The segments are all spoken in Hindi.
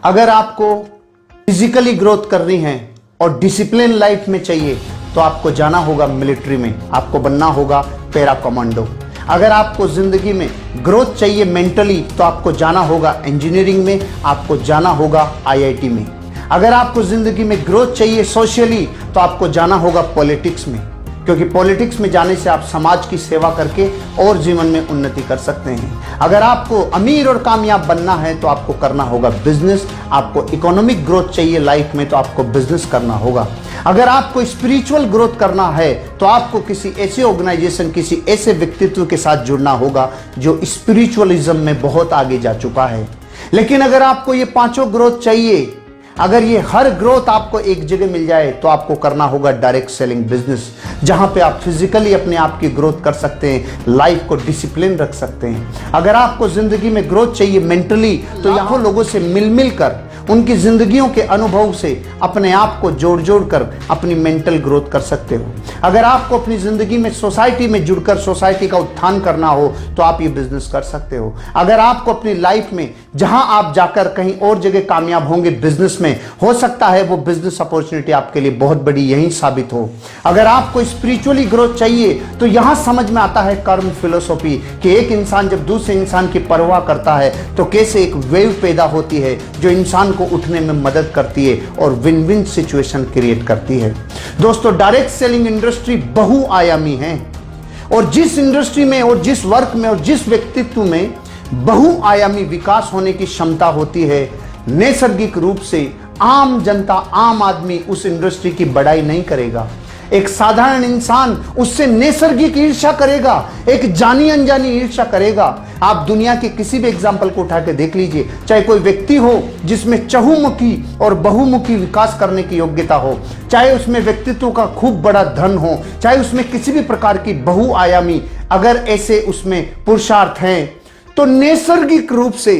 अगर आपको फिजिकली ग्रोथ करनी है और डिसिप्लिन लाइफ में चाहिए तो आपको जाना होगा मिलिट्री में, आपको बनना होगा पैरा कमांडो। अगर आपको जिंदगी में ग्रोथ चाहिए मेंटली तो आपको जाना होगा इंजीनियरिंग में, आपको जाना होगा आईआईटी में। अगर आपको जिंदगी में ग्रोथ चाहिए सोशली तो आपको जाना होगा पॉलिटिक्स में, क्योंकि पॉलिटिक्स में जाने से आप समाज की सेवा करके और जीवन में उन्नति कर सकते हैं। अगर आपको अमीर और कामयाब बनना है तो आपको करना होगा बिजनेस। आपको इकोनॉमिक ग्रोथ चाहिए लाइफ में तो आपको बिजनेस करना होगा। अगर आपको स्पिरिचुअल ग्रोथ करना है तो आपको किसी ऐसे ऑर्गेनाइजेशन, किसी ऐसे व्यक्तित्व के साथ जुड़ना होगा जो स्पिरिचुअलिज्म में बहुत आगे जा चुका है। लेकिन अगर आपको ये पांचों ग्रोथ चाहिए, अगर ये हर ग्रोथ आपको एक जगह मिल जाए तो आपको करना होगा डायरेक्ट सेलिंग बिजनेस, जहां पे आप फिजिकली अपने आप की ग्रोथ कर सकते हैं, लाइफ को डिसिप्लिन रख सकते हैं। अगर आपको जिंदगी में ग्रोथ चाहिए मेंटली तो यहाँ लोगों से मिल कर उनकी जिंदगियों के अनुभव से अपने आप को जोड़ कर अपनी मेंटल ग्रोथ कर सकते हो। अगर आपको अपनी जिंदगी में सोसाइटी में जुड़कर सोसाइटी का उत्थान करना हो तो आप ये बिजनेस कर सकते हो। अगर आपको अपनी लाइफ में जहां आप जाकर कहीं और जगह कामयाब होंगे बिजनेस में, हो सकता है वो बिजनेस अपॉर्चुनिटी आपके लिए बहुत बड़ी यही साबित हो। अगर आपको स्पिरिचुअली ग्रोथ चाहिए तो यहां समझ में आता है कर्म फिलोसॉफी कि एक इंसान जब दूसरे इंसान की परवाह करता है तो कैसे एक वेव पैदा होती है जो इंसान को उठने में मदद करती है और विन विन सिचुएशन क्रिएट करती है। दोस्तों, डायरेक्ट सेलिंग इंडस्ट्री बहुआयामी है और जिस इंडस्ट्री में और जिस वर्क में और जिस व्यक्तित्व में बहुआयामी विकास होने की क्षमता होती है, नैसर्गिक रूप से आम जनता, आम आदमी उस इंडस्ट्री की बड़ाई नहीं करेगा। एक साधारण इंसान उससे नैसर्गिक ईर्ष्या करेगा, एक जानी अनजानी ईर्ष्या करेगा। आप दुनिया के किसी भी एग्जाम्पल को उठा के देख लीजिए, चाहे कोई व्यक्ति हो जिसमें चहुमुखी और बहुमुखी विकास करने की योग्यता हो, चाहे उसमें व्यक्तित्व का खूब बड़ा धन हो, चाहे उसमें किसी भी प्रकार की बहुआयामी अगर ऐसे उसमें पुरुषार्थ हैं तो नैसर्गिक रूप से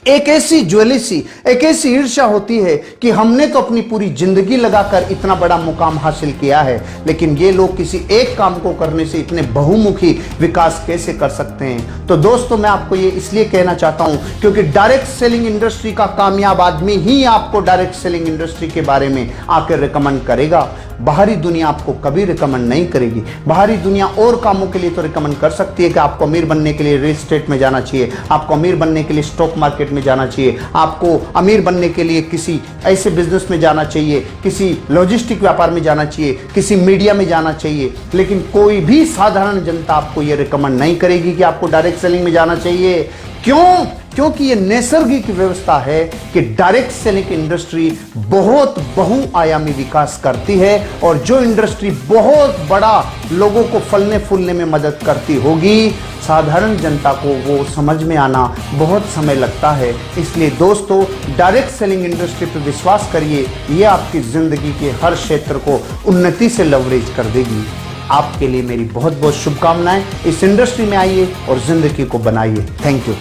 एक ऐसी ज्वेलिसी, एक ऐसी ईर्ष्या होती है कि हमने तो अपनी पूरी जिंदगी लगाकर इतना बड़ा मुकाम हासिल किया है, लेकिन ये लोग किसी एक काम को करने से इतने बहुमुखी विकास कैसे कर सकते हैं। तो दोस्तों, मैं आपको ये इसलिए कहना चाहता हूं क्योंकि डायरेक्ट सेलिंग इंडस्ट्री का कामयाब आदमी ही आपको डायरेक्ट सेलिंग इंडस्ट्री के बारे में आकर रिकमेंड करेगा। बाहरी दुनिया आपको कभी रिकमेंड नहीं करेगी। बाहरी दुनिया और कामों के लिए तो रिकमेंड कर सकती है कि आपको अमीर बनने के लिए रियल एस्टेट में जाना चाहिए, आपको अमीर बनने के लिए स्टॉक मार्केट में जाना चाहिए, आपको अमीर बनने के लिए किसी ऐसे बिजनेस में जाना चाहिए, किसी लॉजिस्टिक व्यापार में जाना चाहिए, किसी मीडिया में जाना चाहिए। लेकिन कोई भी साधारण जनता आपको यह रिकमेंड नहीं करेगी कि आपको डायरेक्ट सेलिंग में जाना चाहिए। क्यों? क्योंकि ये नैसर्गिक व्यवस्था है कि डायरेक्ट सेलिंग इंडस्ट्री बहुत बहुआयामी विकास करती है और जो इंडस्ट्री बहुत बड़ा लोगों को फलने फूलने में मदद करती होगी, साधारण जनता को वो समझ में आना बहुत समय लगता है। इसलिए दोस्तों, डायरेक्ट सेलिंग इंडस्ट्री पर विश्वास करिए, ये आपकी जिंदगी के हर क्षेत्र को उन्नति से लवरेज कर देगी। आपके लिए मेरी बहुत बहुत शुभकामनाएं। इस इंडस्ट्री में आइए और जिंदगी को बनाइए। Thank you.